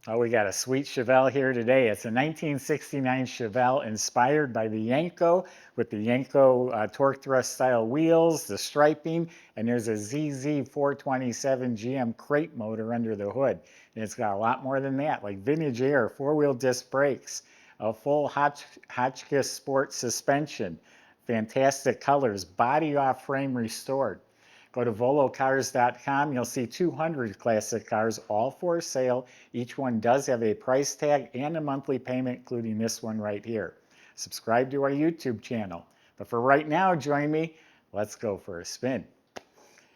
Oh, we got a sweet Chevelle here today. It's a 1969 Chevelle inspired by the Yenko with the Yenko torque thrust style wheels, the striping, and there's a ZZ427 GM crate motor under the hood. And it's got a lot more than that, like vintage air, four-wheel disc brakes, a full Hotchkis sport suspension, fantastic colors, body off frame restored. Go to volocars.com. You'll see 200 classic cars, all for sale. Each one does have a price tag and a monthly payment, including this one right here. Subscribe to our YouTube channel. But for right now, join me. Let's go for a spin.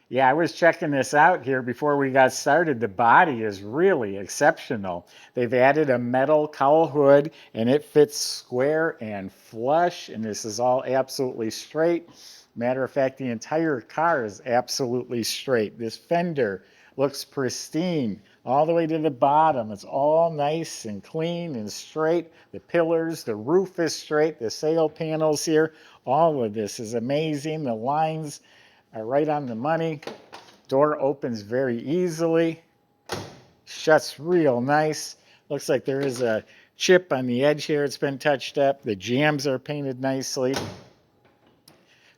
Yeah, I was checking this out here before we got started. The body is really exceptional. They've added a metal cowl hood and it fits square and flush, and this is all absolutely straight. Matter of fact, the entire car is absolutely straight. This fender looks pristine all the way to the bottom. It's all nice and clean and straight. The pillars, the roof is straight, the sail panels here, all of this is amazing. The lines are right on the money. Door opens very easily, shuts real nice. Looks like there is a chip on the edge here. It's been touched up. The jambs are painted nicely.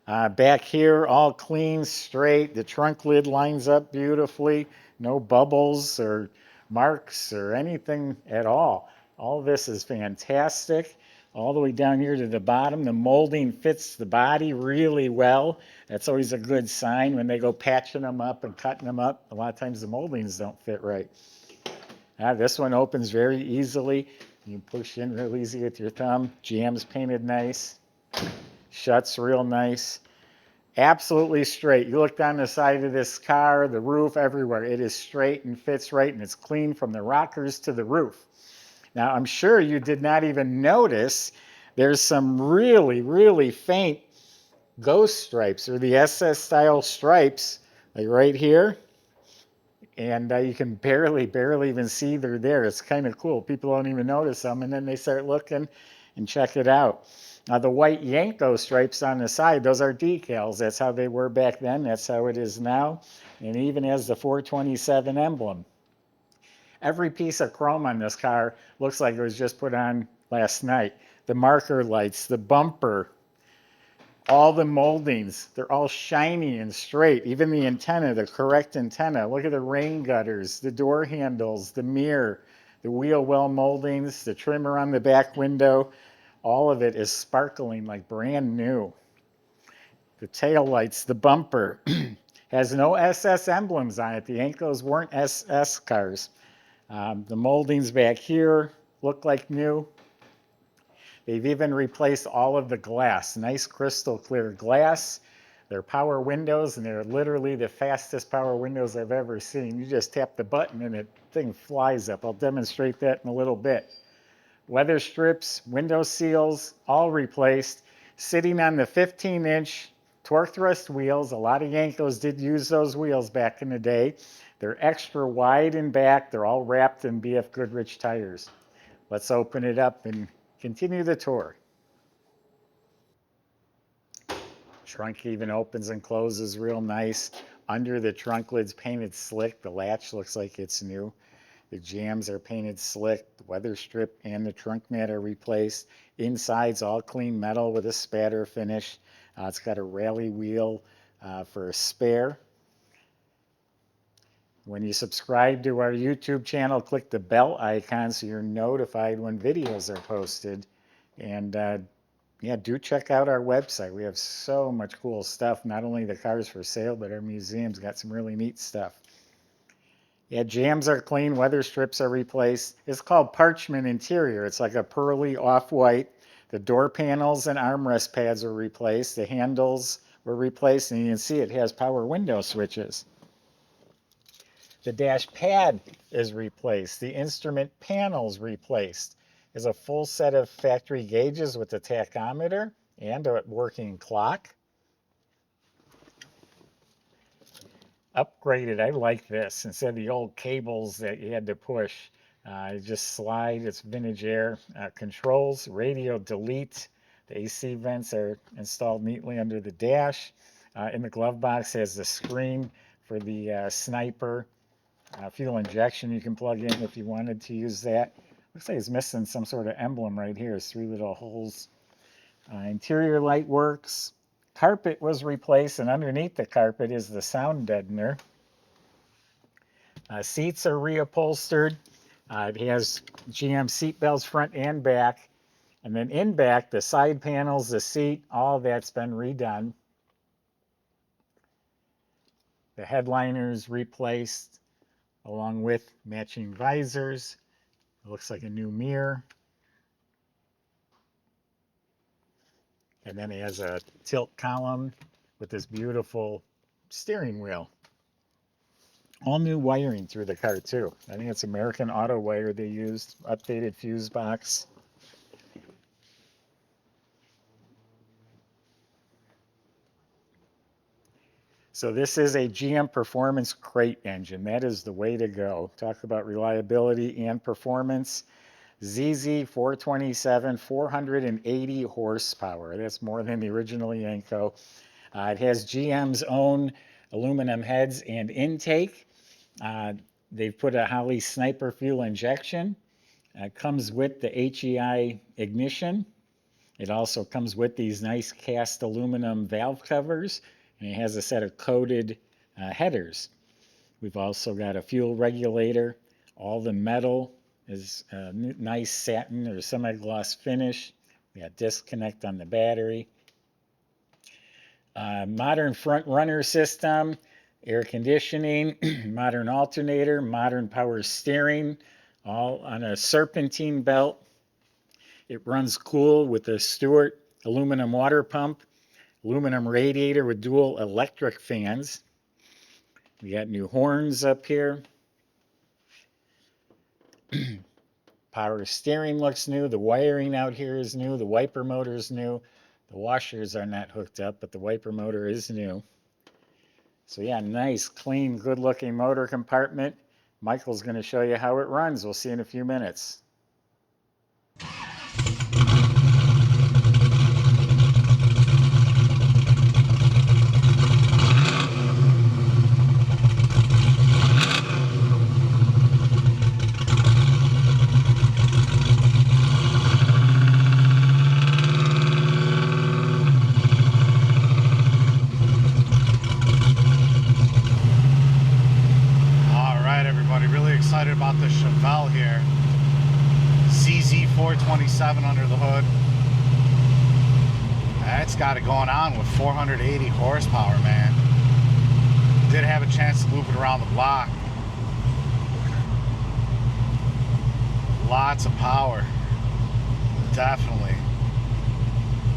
Back here, all clean, straight. The trunk lid lines up beautifully. No bubbles or marks or anything at all. All of this is fantastic. All the way down here to the bottom, the molding fits the body really well. That's always a good sign when they go patching them up and cutting them up. A lot of times the moldings don't fit right. This one opens very easily. You push in real easy with your thumb. Jambs painted nice. Shuts real nice. Absolutely straight. You look down the side of this car, the roof, everywhere. It is straight and fits right, and it's clean from the rockers to the roof. Now, I'm sure you did not even notice there's some really, really faint ghost stripes, or the SS style stripes, like right here. And you can barely even see they're there. It's kind of cool. People don't even notice them, and then they start looking and check it out. The white Yenko stripes on the side, those are decals. That's how they were back then. That's how it is now. And even has the 427 emblem. Every piece of chrome on this car looks like it was just put on last night. The marker lights, the bumper, all the moldings, they're all shiny and straight. Even the antenna, the correct antenna. Look at the rain gutters, the door handles, the mirror, the wheel well moldings, the trimmer on the back window. All of it is sparkling like brand new. The tail lights, the bumper, has no SS emblems on it. The Yenkos weren't SS cars. The moldings back here look like new. They've even replaced all of the glass, nice crystal clear glass. They're power windows, and they're literally the fastest power windows I've ever seen. You just tap the button and the thing flies up. I'll demonstrate that in a little bit. Weather strips, window seals, all replaced. Sitting on the 15-inch torque thrust wheels. A lot of Yenkos did use those wheels back in the day. They're extra wide in back. They're all wrapped in BFGoodrich tires. Let's open it up and continue the tour. Trunk even opens and closes real nice. Under the trunk lid's painted slick. The latch looks like it's new. The jambs are painted slick. The weather strip and the trunk mat are replaced. Inside's all clean metal with a spatter finish. It's got a rally wheel for a spare. When you subscribe to our YouTube channel, click the bell icon so you're notified when videos are posted. And yeah, do check out our website. We have so much cool stuff, not only the cars for sale, but our museum's got some really neat stuff. Yeah, jambs are clean, weather strips are replaced. It's called parchment interior. It's like a pearly off-white. The door panels and armrest pads were replaced. The handles were replaced, and you can see it has power window switches. The dash pad is replaced. The instrument panels replaced. There's a full set of factory gauges with the tachometer and a working clock. Upgraded, I like this. Instead of the old cables that you had to push, you just slide. It's vintage air. Controls, radio delete. The AC vents are installed neatly under the dash. In the glove box has the screen for the sniper. Fuel injection you can plug in if you wanted to use that. Looks like it's missing some sort of emblem right here. It's 3 little holes. Interior light works. Carpet was replaced, and underneath the carpet is the sound deadener. Seats are reupholstered. It has GM seat belts front and back. And then in back, the side panels, the seat, all that's been redone. The headliners replaced along with matching visors. It looks like a new mirror. And then it has a tilt column with this beautiful steering wheel. All new wiring through the car too. I think it's American Auto wire they used. Updated fuse box. So this is a GM Performance crate engine. That is the way to go. Talk about reliability and performance. ZZ 427, 480 horsepower. That's more than the original Yenko. It has GM's own aluminum heads and intake. They've put a Holley Sniper fuel injection. It comes with the HEI ignition. It also comes with these nice cast aluminum valve covers, and it has a set of coated headers. We've also got a fuel regulator. All the metal is nice satin or semi-gloss finish. We got disconnect on the battery. Modern front runner system, air conditioning, modern alternator, modern power steering, all on a serpentine belt. It runs cool with a Stewart aluminum water pump, aluminum radiator with dual electric fans. We got new horns up here. Power steering looks new. The wiring out here is new. The wiper motor is new. The washers are not hooked up, but the wiper motor is new. So yeah, nice, clean, good-looking motor compartment. Michael's going to show you how it runs. We'll see in a few minutes. About the Chevelle here, CZ427 under the hood. That's got it going on with 480 horsepower, man. Did have a chance to loop it around the block. Lots of power, definitely.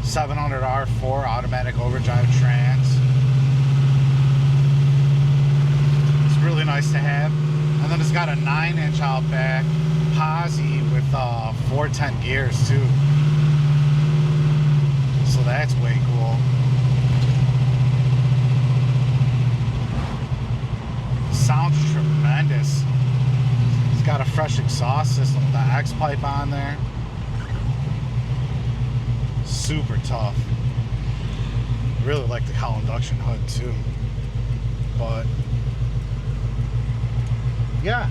700 R4 automatic overdrive trans. It's really nice to have. And then it's got a 9-inch out back posi with 410 gears too. So that's way cool. Sounds tremendous. It's got a fresh exhaust system with the X pipe on there. Super tough. Really like the cowl induction hood too. But yeah,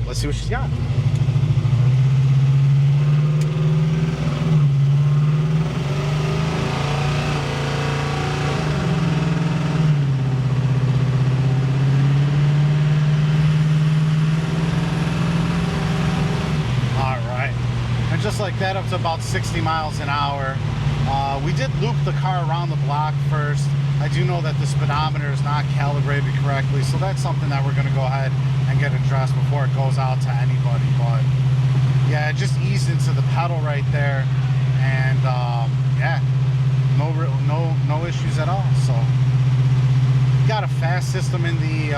let's see what she's got. All right, and just like that, up to about 60 miles an hour. We did loop the car around the block first. I do know that the speedometer is not calibrated correctly, so that's something that we're going to go ahead and get addressed before it goes out to anybody. But yeah, it just eased into the pedal right there, and yeah, no issues at all. So got a fast system in the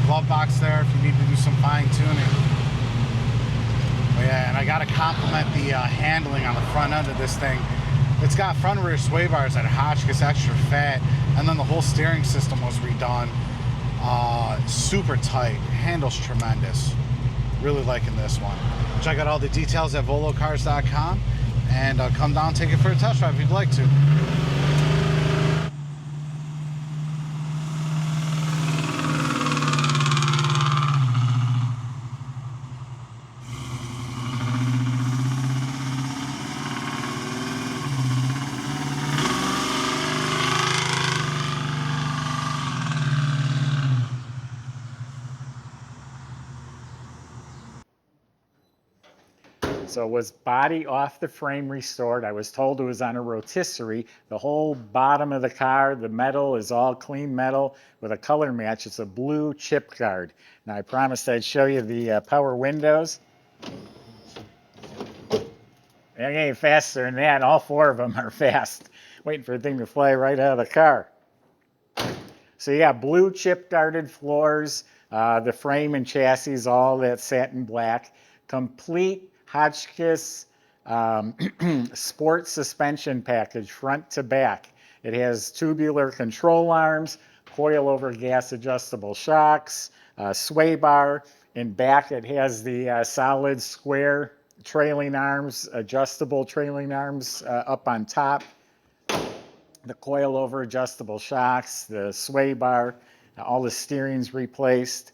glove box there if you need to do some fine tuning. But yeah, and I got to compliment the handling on the front end of this thing. It's got front and rear sway bars that are Hotchkis extra fat, and then the whole steering system was redone. Super tight, handles tremendous. Really liking this one. Check out all the details at volocars.com and come down and take it for a test drive if you'd like to. So it was body off the frame restored. I was told it was on a rotisserie. The whole bottom of the car, the metal is all clean metal with a color match. It's a blue chip guard. Now I promised I'd show you the power windows. They ain't faster than that. All four of them are fast. Waiting for the thing to fly right out of the car. So you got blue chip guarded floors. The frame and chassis, all that satin black. Complete Hotchkis sport suspension package, front to back. It has tubular control arms, coil-over gas adjustable shocks, sway bar. In back, it has the solid square trailing arms, adjustable trailing arms up on top. The coil-over adjustable shocks, the sway bar, all the steering's replaced.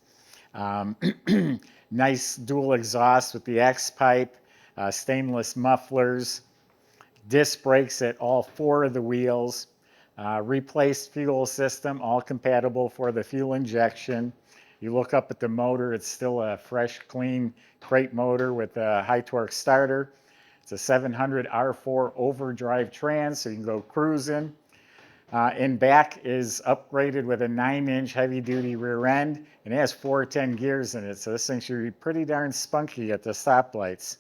Nice dual exhaust with the X-pipe, stainless mufflers, disc brakes at all four of the wheels, replaced fuel system, all compatible for the fuel injection. You look up at the motor, it's still a fresh, clean crate motor with a high torque starter. It's a 700 R4 overdrive trans, so you can go cruising. In back is upgraded with a 9-inch heavy-duty rear end, and it has 410 gears in it, so this thing should be pretty darn spunky at the stoplights.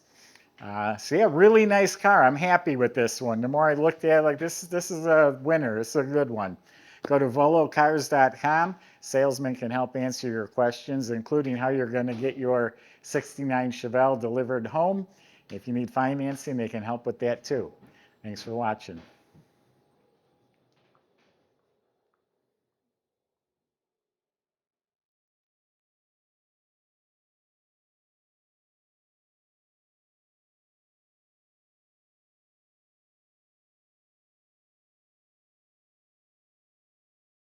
So yeah, really nice car. I'm happy with this one. The more I looked at it, like this is a winner. This is a good one. Go to volocars.com. Salesmen can help answer your questions, including how you're going to get your '69 Chevelle delivered home. If you need financing, they can help with that too. Thanks for watching.